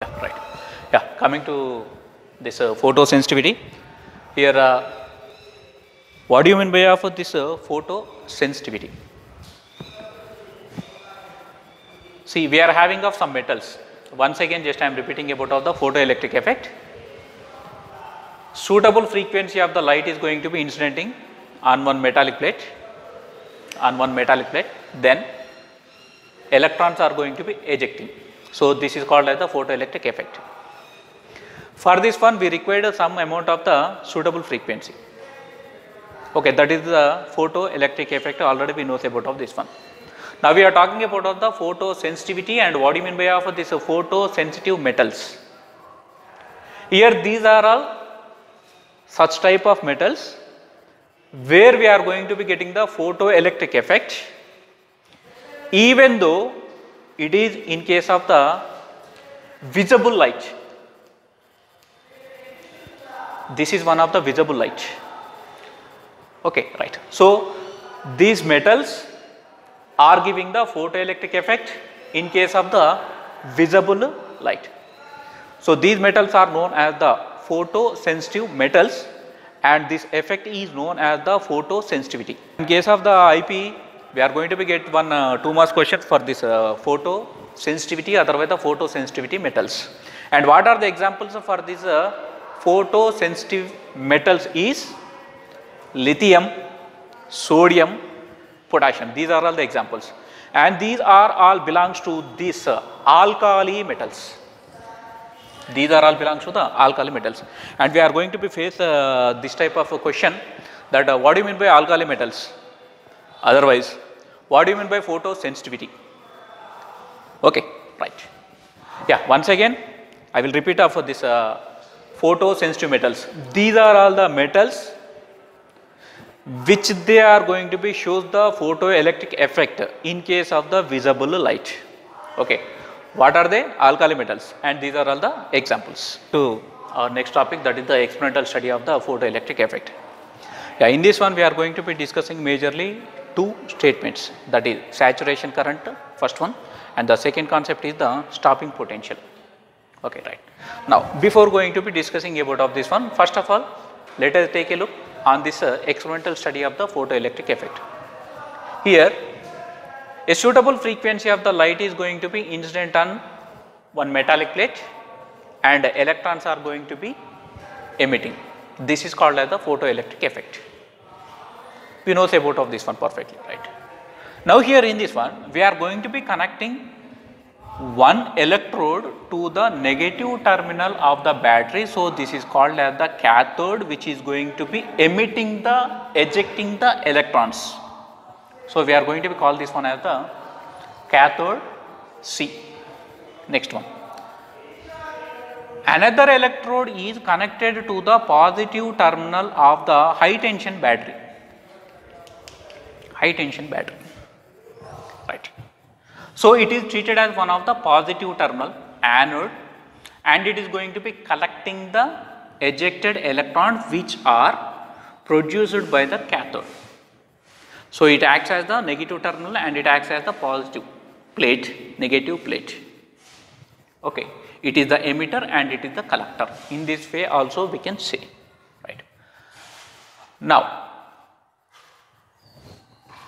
Yeah, right. Yeah, coming to this photosensitivity. Here, what do you mean by of this photosensitivity? See, we are having of some metals. Once again, just I am repeating about of the photoelectric effect. Suitable frequency of the light is going to be incidenting on one metallic plate. Then electrons are going to be ejecting. So, this is called as the photoelectric effect. For this one, we required some amount of the suitable frequency. Okay, that is the photoelectric effect. Already we know about of this one. Now we are talking about of the photosensitivity, and what do you mean by of this photosensitive metals? Here these are all such type of metals where we are going to be getting the photoelectric effect, even though it is in case of the visible light. This is one of the visible light. Okay, right. So these metals are giving the photoelectric effect in case of the visible light. So these metals are known as the photosensitive metals, and this effect is known as the photosensitivity. In case of the IP, we are going to be get two marks questions for this photosensitivity, otherwise the photosensitivity metals. And what are the examples for this photosensitive metals is lithium, sodium, potassium. These are all the examples, and these are all belongs to these alkali metals. These are all belongs to the alkali metals, and we are going to be face this type of a question that what do you mean by alkali metals? Otherwise, what do you mean by photosensitivity? Okay, right. Yeah, once again, I will repeat for this photosensitive metals. These are all the metals which they are going to be shows the photoelectric effect in case of the visible light. Okay, what are they? Alkali metals, and these are all the examples. To our next topic, that is the experimental study of the photoelectric effect. Yeah, in this one we are going to be discussing majorly two statements, that is saturation current, first one, and the second concept is the stopping potential. Okay, right. Now before going to be discussing about of this one, first of all let us take a look on this experimental study of the photoelectric effect. Here a suitable frequency of the light is going to be incident on one metallic plate, and electrons are going to be emitting. This is called as the photoelectric effect. We know about of this one perfectly, right? Now here in this one we are going to be connecting one electrode to the negative terminal of the battery. So this is called as the cathode, which is going to be ejecting the electrons. So we are going to be call this one as the cathode C. Next one, another electrode is connected to the positive terminal of the high tension battery. Right. So it is treated as one of the positive terminal, anode, and it is going to be collecting the ejected electrons which are produced by the cathode. So it acts as the negative terminal and it acts as the positive plate, negative plate. Okay, it is the emitter and it is the collector. In this way also we can say, right. Now,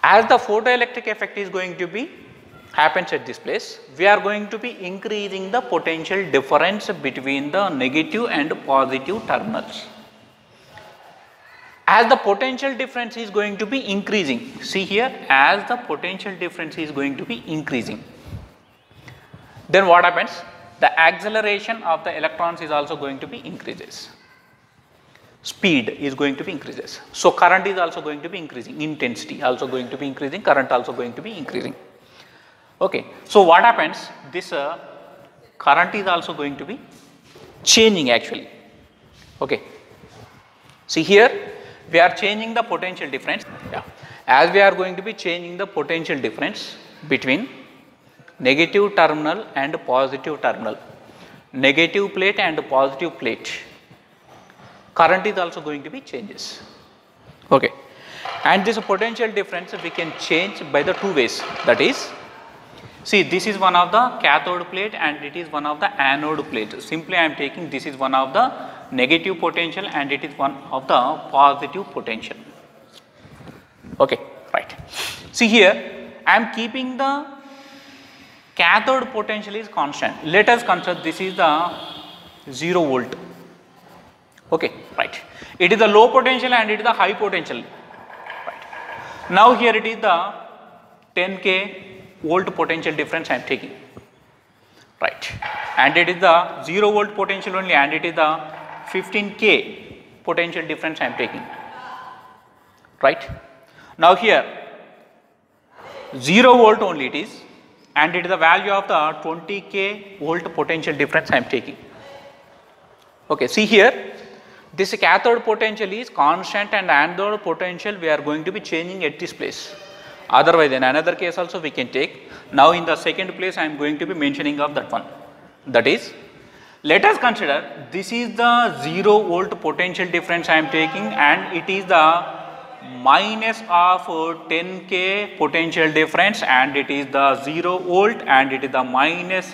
as the photoelectric effect is going to be happens at this place, we are going to be increasing the potential difference between the negative and positive terminals. As the potential difference is going to be increasing, see here, as the potential difference is going to be increasing, then what happens? The acceleration of the electrons is also going to be increases. Speed is going to be increases. So current is also going to be increasing, intensity also going to be increasing, current also going to be increasing. Okay, so what happens? This current is also going to be changing actually. Okay, see here we are changing the potential difference. Yeah, as we are going to be changing the potential difference between negative terminal and positive terminal, negative plate and positive plate, current is also going to be changes. Okay, and this potential difference we can change by the two ways, that is See, this is one of the cathode plate and it is one of the anode plate. Simply I am taking this is one of the negative potential and it is one of the positive potential. Okay, right. See here, I am keeping the cathode potential is constant. Let us consider this is the 0 volt. Okay, right. It is the low potential and it is the high potential. Right. Now here it is the 10k volt potential difference I am taking. Right. And it is the 0 volt potential only and it is the 15k potential difference I am taking. Right. Now here 0 volt only it is and it is the value of the 20k volt potential difference I am taking. Okay, see here, this cathode potential is constant and anode potential we are going to be changing at this place. Otherwise, in another case also we can take. Now in the second place I am going to be mentioning of that one. That is, let us consider this is the 0 volt potential difference I am taking and it is the minus of 10k potential difference and it is the 0 volt and it is the minus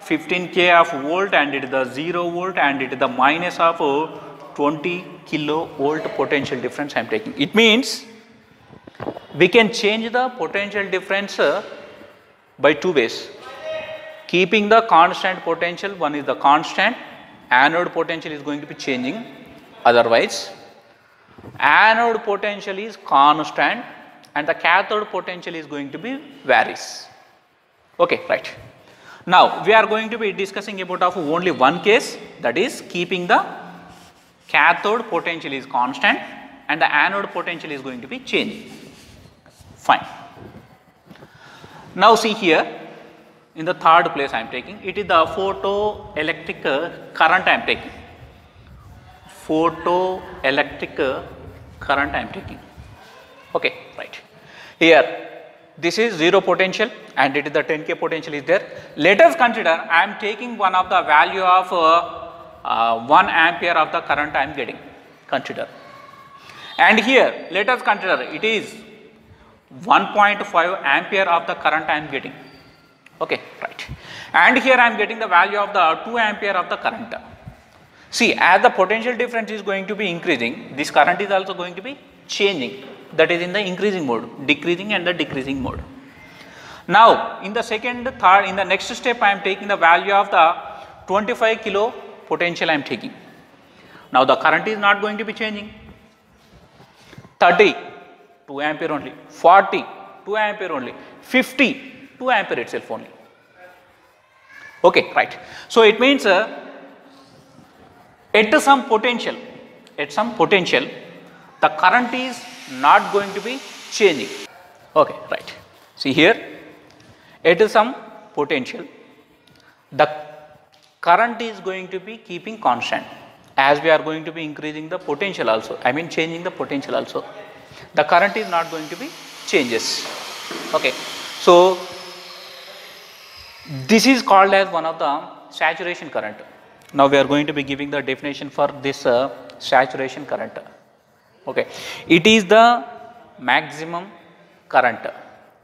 15k of volt and it is the 0 volt and it is the minus of 20 kilovolt potential difference I am taking. It means we can change the potential difference by two ways. Keeping the constant potential, one is the constant, anode potential is going to be changing. Otherwise, anode potential is constant and the cathode potential is going to be varies. Okay, right. Now we are going to be discussing about of only one case, that is keeping the cathode potential is constant and the anode potential is going to be changing. Fine. Now see here, in the third place I am taking, it is the photoelectric current I am taking. Photoelectric current I am taking. Okay, right. Here, this is 0 potential and it is the 10k potential is there. Let us consider I am taking one of the value of 1 ampere of the current I am getting. Consider. And here, let us consider it is 1.5 ampere of the current I am getting. Okay, right. And here I am getting the value of the 2 ampere of the current. See, as the potential difference is going to be increasing, this current is also going to be changing. That is in the increasing mode, decreasing and the decreasing mode. Now, in the second, third, in the next step, I am taking the value of the 25 kilo potential I am taking. Now, the current is not going to be changing. 30, 2 ampere only. 40, 2 ampere only. 50, 2 ampere itself only. Okay, right. So, it means at some potential, the current is not going to be changing. Okay, right. See here, at some potential, the current is going to be keeping constant. As we are going to be increasing the potential also, I mean changing the potential also, the current is not going to be changes. Okay, so this is called as one of the saturation current. Now we are going to be giving the definition for this saturation current. Okay, it is the maximum current,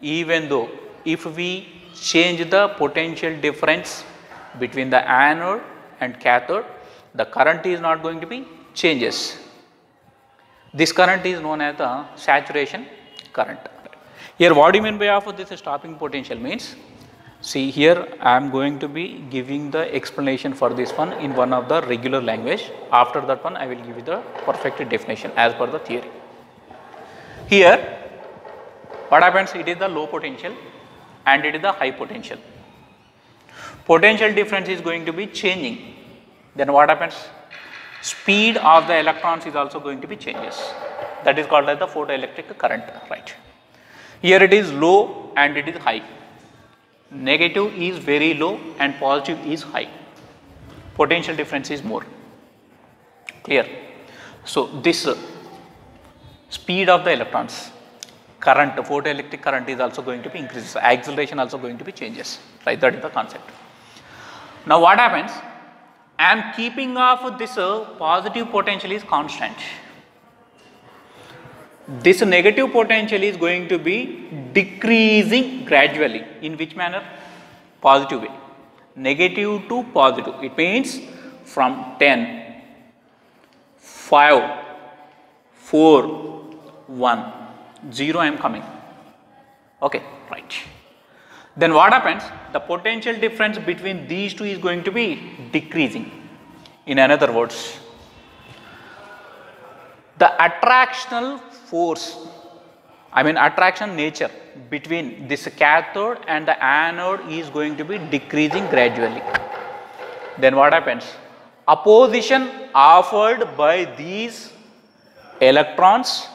even though if we change the potential difference between the anode and cathode, the current is not going to be changes. This current is known as the saturation current. Here what do you mean by of this stopping potential means? See here I am going to be giving the explanation for this one in one of the regular language. After that one I will give you the perfect definition as per the theory. Here what happens, it is the low potential and it is the high potential. Potential difference is going to be changing. Then what happens? Speed of the electrons is also going to be changes. That is called as the photoelectric current, right. Here it is low and it is high. Negative is very low and positive is high. Potential difference is more. Clear? So this speed of the electrons, current, photoelectric current is also going to be increases. Acceleration also going to be changes, right? That is the concept. Now what happens? I am keeping off this positive potential is constant. this negative potential is going to be decreasing gradually. In which manner? Positive way. Negative to positive. It means from 10, 5, 4, 1, 0 I am coming. Okay, right. Then what happens? The potential difference between these two is going to be decreasing. In other words, the attractional force, attraction nature between this cathode and the anode is going to be decreasing gradually. Then what happens? Opposition offered by these electrons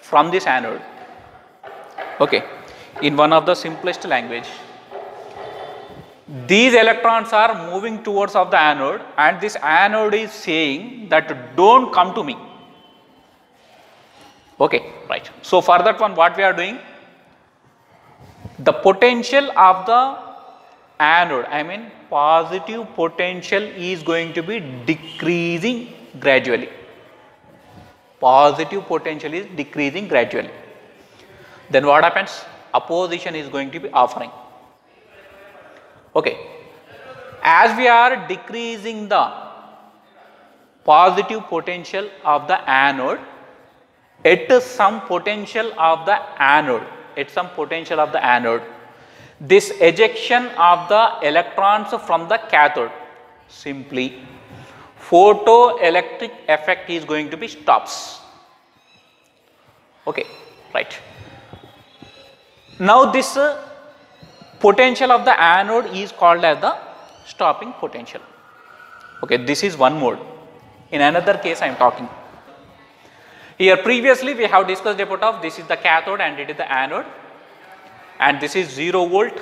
from this anode. Okay, in one of the simplest language, these electrons are moving towards of the anode, and this anode is saying that don't come to me. Okay, right. So for that one, what we are doing? The potential of the anode, positive potential is going to be decreasing gradually. Positive potential is decreasing gradually. Then what happens? Opposition is going to be offering. Okay, as we are decreasing the positive potential of the anode, at some potential of the anode, this ejection of the electrons from the cathode, simply photoelectric effect is going to be stops. Okay, right. Now this potential of the anode is called as the stopping potential. Okay, this is one mode. In another case I am talking. Here previously we have discussed about of this is the cathode and it is the anode, and this is 0 volt,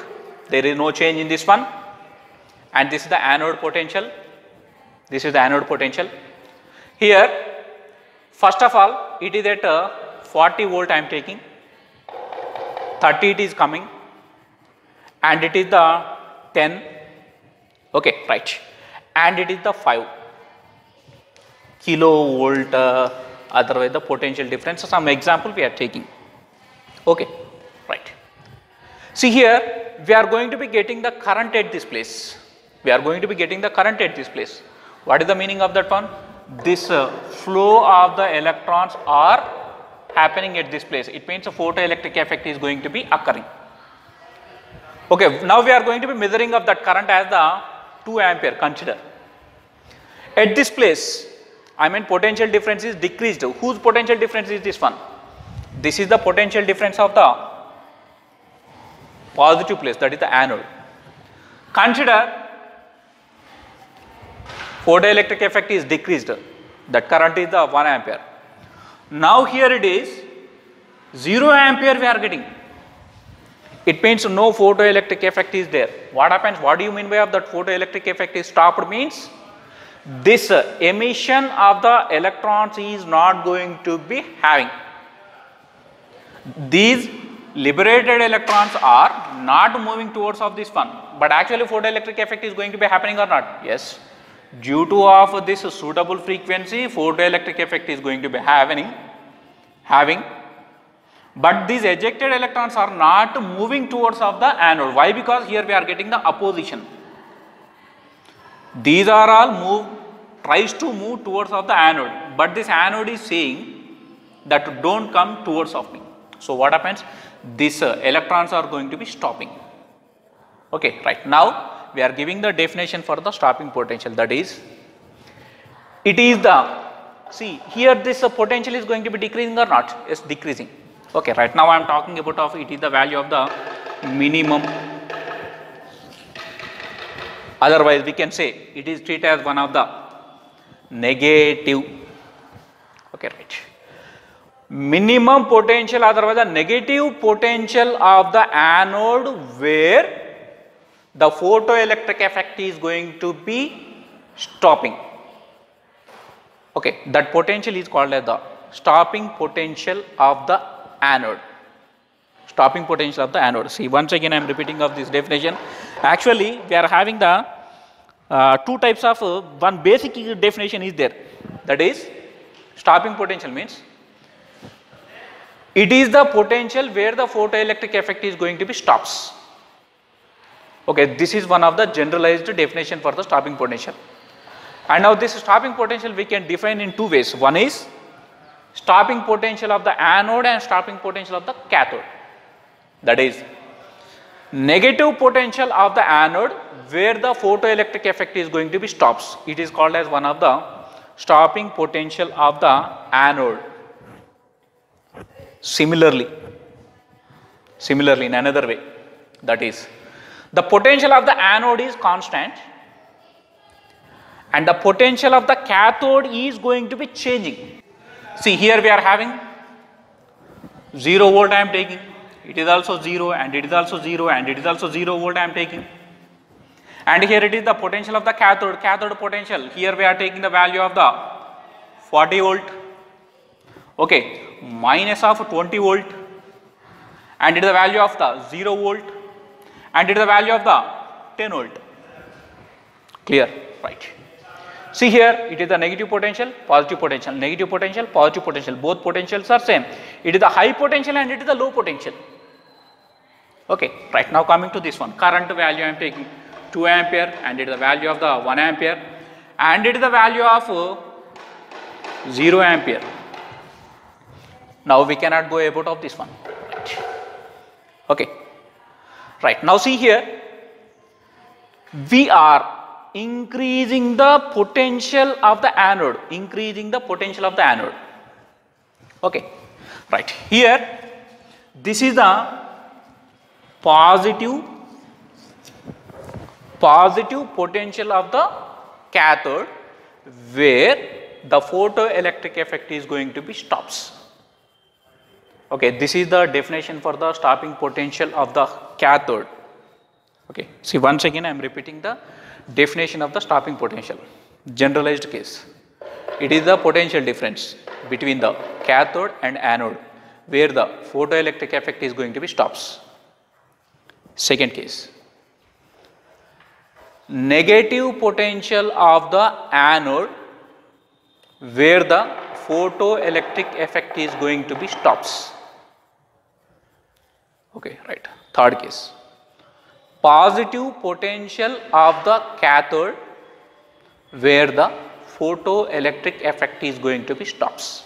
there is no change in this one, and this is the anode potential, this is the anode potential. Here first of all it is at 40 volt I am taking, 30 it is coming, and it is the 10, okay, right, and it is the 5 kilovolt, otherwise the potential difference. So some example we are taking. Okay, right. See here we are going to be getting the current at this place. What is the meaning of that one? This flow of the electrons are happening at this place. It means a photoelectric effect is going to be occurring. Okay, now we are going to be measuring of that current as the 2 ampere. Consider at this place, potential difference is decreased. Whose potential difference is this one? This is the potential difference of the positive place, that is the anode. Consider photoelectric effect is decreased, that current is the 1 ampere. Now here it is 0 ampere we are getting. It means no photoelectric effect is there. What happens? What do you mean by of that photoelectric effect is stopped? Means this emission of the electrons is not going to be having. These liberated electrons are not moving towards of this one, but actually photoelectric effect is going to be happening or not? Yes. Due to of this suitable frequency, photoelectric effect is going to be having, but these ejected electrons are not moving towards of the anode. Why? Because here we are getting the opposition. These are all tries to move towards of the anode, but this anode is saying that don't come towards of me. So what happens? These electrons are going to be stopping. Okay, right. Now we are giving the definition for the stopping potential, that is, it is the, see here this potential is going to be decreasing or not? Yes, decreasing. Okay, right. Now I am talking about of it is the value of the minimum. Otherwise we can say it is treated as one of the negative. Okay, right. Minimum potential, otherwise the negative potential of the anode where the photoelectric effect is going to be stopping. Okay, that potential is called as the stopping potential of the anode. Stopping potential of the anode. See, once again I am repeating of this definition. Actually we are having the two types of one basic definition is there, that is stopping potential means It is the potential where the photoelectric effect is going to be stops. Okay, this is one of the generalized definition for the stopping potential. And now this stopping potential we can define in two ways. One is stopping potential of the anode and stopping potential of the cathode. That is negative potential of the anode where the photoelectric effect is going to be stops. It is called as one of the stopping potential of the anode. Similarly in another way, that is the potential of the anode is constant and the potential of the cathode is going to be changing. See, here we are having 0 volt I am taking, it is also 0 and it is also 0 and it is also 0 volt I am taking. And here it is the potential of the cathode potential. Here we are taking the value of the 40 volt, okay, minus of 20 volt, and it is the value of the 0 volt, and it is the value of the 10 volt. Clear? Right. See here, it is the negative potential, positive potential, negative potential, positive potential. Both potentials are same. It is the high potential and it is the low potential. Okay, right. Now coming to this one, current value I am taking 2 ampere and it is the value of the 1 ampere and it is the value of 0 ampere. Now we cannot go about of this one. Right. Okay. Right. Now see here, we are increasing the potential of the anode, Okay. Right. Here, this is the positive potential of the cathode where the photoelectric effect is going to be stops. Okay, this is the definition for the stopping potential of the cathode. Okay, see once again I am repeating the definition of the stopping potential, generalized case. It is the potential difference between the cathode and anode where the photoelectric effect is going to be stops. Second case, negative potential of the anode where the photoelectric effect is going to be stops. Okay, right. Third case, positive potential of the cathode where the photoelectric effect is going to be stops.